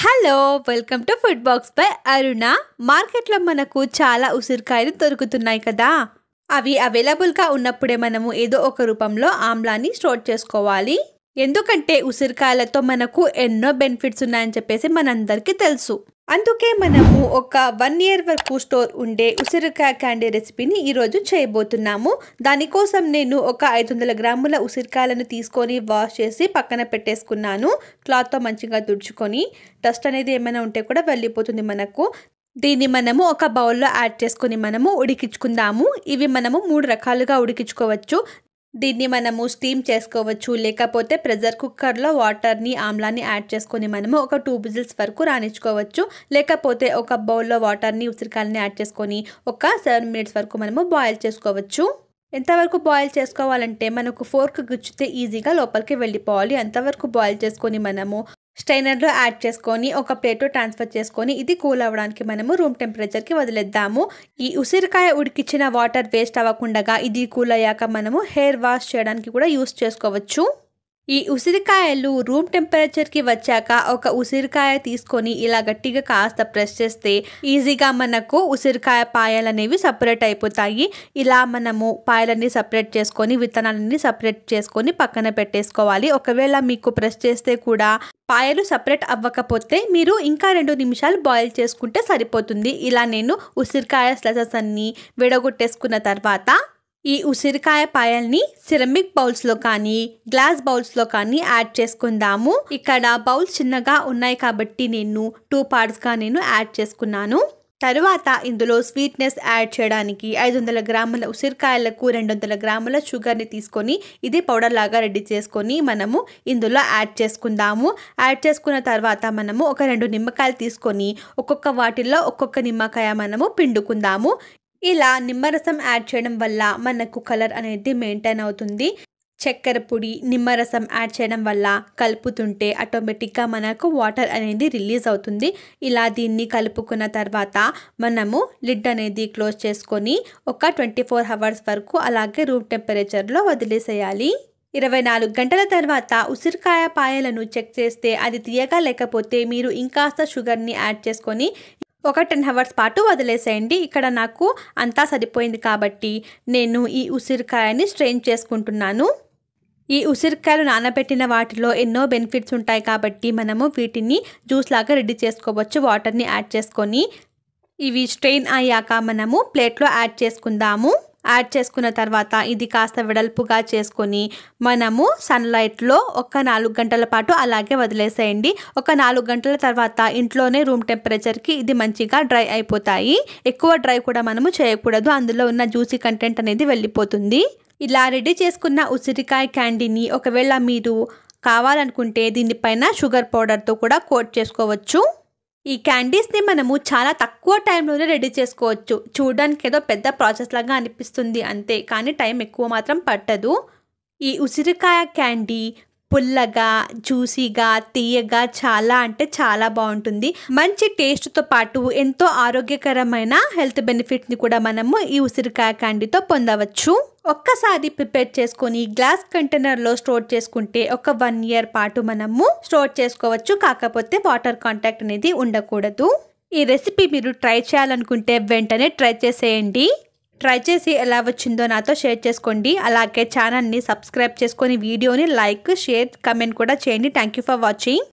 Hello welcome to food box by Aruna. మార్కెట్లో మనకు చాలా ఉసిరికాయలు దొరుకుతున్నాయి కదా. అవి అవైలబుల్గా ఉన్నప్పుడే మనము ఏదో ఒక రూపంలో ఆమ్లాన్ని స్టోర్ చేసుకోవాలి. ఎందుకంటే ఉసిరికాయలతో మనకు ఎన్నో బెనిఫిట్స్ ఉన్నాయని చెప్పేసి మనందరికీ తెలుసు. అందుకే మనము ఒక 1 year వరకు స్టోర్ ఉండే ఉసిరికాయ క్యాండీ రెసిపీని ఈరోజు చేయబోతున్నాము. దానికోసం నేను ఒక 500 గ్రాముల ఉసిరికాయలను తీసుకొని వాష్ చేసి పక్కన పెట్టేసుకున్నాను. క్లాత్తో మంచిగా తుడుచుకొని డస్ట్ అనేది ఏమైనా ఉంటే కూడా వెళ్ళిపోతుంది మనకు. దీన్ని మనము ఒక బౌల్లో యాడ్ చేసుకొని మనము ఉడికించుకుందాము. ఇవి మనము 3 రకాలుగా ఉడికించుకోవచ్చు. దీన్ని మనము స్టీమ్ చేసుకోవచ్చు, లేకపోతే ప్రెషర్ కుక్కర్లో వాటర్ని ఆమ్లాన్ని యాడ్ చేసుకొని మనము ఒక 2 విజిల్స్ వరకు రాణించుకోవచ్చు. లేకపోతే ఒక బౌల్లో వాటర్ని ఉసిరికాయలని యాడ్ చేసుకొని ఒక 7 minutes వరకు మనము బాయిల్ చేసుకోవచ్చు. ఎంతవరకు బాయిల్ చేసుకోవాలంటే మనకు ఫోర్క్ గుచ్చితే ఈజీగా లోపలికి వెళ్ళిపోవాలి. అంతవరకు బాయిల్ చేసుకొని మనము స్ట్రైనర్లో యాడ్ చేసుకొని ఒక ప్లేట్లో ట్రాన్స్ఫర్ చేసుకొని ఇది కూల్ అవ్వడానికి మనము రూమ్ టెంపరేచర్కి వదిలేద్దాము. ఈ ఉసిరికాయ ఉడికించిన వాటర్ వేస్ట్ అవ్వకుండా ఇది కూల్ అయ్యాక మనము హెయిర్ వాష్ చేయడానికి కూడా యూస్ చేసుకోవచ్చు. ఈ ఉసిరికాయలు రూమ్ టెంపరేచర్కి వచ్చాక ఒక ఉసిరికాయ తీసుకొని ఇలా గట్టిగా కాస్త ప్రెస్ చేస్తే ఈజీగా మనకు ఉసిరికాయ పాయలు అనేవి సపరేట్ అయిపోతాయి. ఇలా మనము పాయలన్నీ సపరేట్ చేసుకొని విత్తనాలన్నీ సపరేట్ చేసుకొని పక్కన పెట్టేసుకోవాలి. ఒకవేళ మీకు ప్రెస్ చేస్తే కూడా పాయలు సపరేట్ అవ్వకపోతే మీరు ఇంకా 2 నిమిషాలు బాయిల్ చేసుకుంటే సరిపోతుంది. ఇలా నేను ఉసిరికాయ స్లైసెస్ అన్ని విడగొట్టేసుకున్న తర్వాత ఈ ఉసిరికాయ పాయల్ని సిరమిక్ బౌల్స్లో కానీ గ్లాస్ బౌల్స్లో కానీ యాడ్ చేసుకుందాము. ఇక్కడ బౌల్స్ చిన్నగా ఉన్నాయి కాబట్టి నేను 2 partsగా నేను యాడ్ చేసుకున్నాను. తరువాత ఇందులో స్వీట్నెస్ యాడ్ చేయడానికి 500 గ్రాముల ఉసిరికాయలకు 200 గ్రాముల షుగర్ని తీసుకొని ఇది పౌడర్ లాగా రెడీ చేసుకొని మనము ఇందులో యాడ్ చేసుకుందాము. యాడ్ చేసుకున్న తర్వాత మనము ఒక 2 నిమ్మకాయలు తీసుకొని ఒక్కొక్క వాటిల్లో ఒక్కొక్క నిమ్మకాయ మనము పిండుకుందాము. ఇలా నిమ్మరసం యాడ్ చేయడం వల్ల మనకు కలర్ అనేది మెయింటైన్ అవుతుంది. చక్కెర పొడి నిమ్మరసం యాడ్ చేయడం వల్ల కలుపుతుంటే ఆటోమేటిక్గా మనకు వాటర్ అనేది రిలీజ్ అవుతుంది. ఇలా దీన్ని కలుపుకున్న తర్వాత మనము లిడ్ అనేది క్లోజ్ చేసుకొని ఒక 24 hours వరకు అలాగే రూమ్ టెంపరేచర్లో వదిలేసేయాలి. 24 గంటల తర్వాత ఉసిరికాయ పాయలను చెక్ చేస్తే అది తీయగా లేకపోతే మీరు ఇంకాస్త షుగర్ని యాడ్ చేసుకొని ఒక 10 hours పాటు వదిలేసేయండి. ఇక్కడ నాకు అంతా సరిపోయింది కాబట్టి నేను ఈ ఉసిరికాయని స్ట్రెయిన్ చేసుకుంటున్నాను. ఈ ఉసిరికాయలు నానబెట్టిన వాటిలో ఎన్నో బెనిఫిట్స్ ఉంటాయి కాబట్టి మనము వీటిని జ్యూస్ లాగా రెడీ చేసుకోవచ్చు. వాటర్ని యాడ్ చేసుకొని ఇవి స్ట్రెయిన్ అయ్యాక మనము ప్లేట్లో యాడ్ చేసుకుందాము. యాడ్ చేసుకున్న తర్వాత ఇది కాస్త వెడల్పుగా చేసుకొని మనము సన్లైట్లో ఒక 4 గంటల పాటు అలాగే వదిలేసేయండి. ఒక 4 గంటల తర్వాత ఇంట్లోనే రూమ్ టెంపరేచర్కి ఇది మంచిగా డ్రై అయిపోతాయి. ఎక్కువ డ్రై కూడా మనము చేయకూడదు, అందులో ఉన్న జ్యూసీ కంటెంట్ అనేది వెళ్ళిపోతుంది. ఇలా రెడీ చేసుకున్న ఉసిరికాయ క్యాండీని ఒకవేళ మీరు కావాలనుకుంటే దీనిపైన షుగర్ పౌడర్తో కూడా కోట్ చేసుకోవచ్చు. ఈ క్యాండీస్ని మనము చాలా తక్కువ టైంలోనే రెడీ చేసుకోవచ్చు. చూడడానికి ఏదో పెద్ద ప్రాసెస్ లాగా అనిపిస్తుంది అంతే, కానీ టైం ఎక్కువ మాత్రం పట్టదు. ఈ ఉసిరికాయ క్యాండీ పుల్లగా జ్యూసీగా తీయగా చాలా అంటే చాలా బాగుంటుంది. మంచి టేస్ట్తో పాటు ఎంతో ఆరోగ్యకరమైన హెల్త్ బెనిఫిట్ని కూడా మనము ఈ ఉసిరికాయ క్యాండీతో పొందవచ్చు. ఒక్కసారి ప్రిపేర్ చేసుకొని గ్లాస్ కంటైనర్లో స్టోర్ చేసుకుంటే ఒక 1 year పాటు మనము స్టోర్ చేసుకోవచ్చు. కాకపోతే వాటర్ కాంటాక్ట్ అనేది ఉండకూడదు. ఈ రెసిపీ మీరు ట్రై చేయాలనుకుంటే వెంటనే ట్రై చేసేయండి. ట్రై చేసి ఎలా వచ్చిందో నాతో షేర్ చేసుకోండి. అలాగే ఛానల్ని సబ్స్క్రైబ్ చేసుకొని వీడియోని లైక్, షేర్, కమెంట్ కూడా చేయండి. Thank you for watching.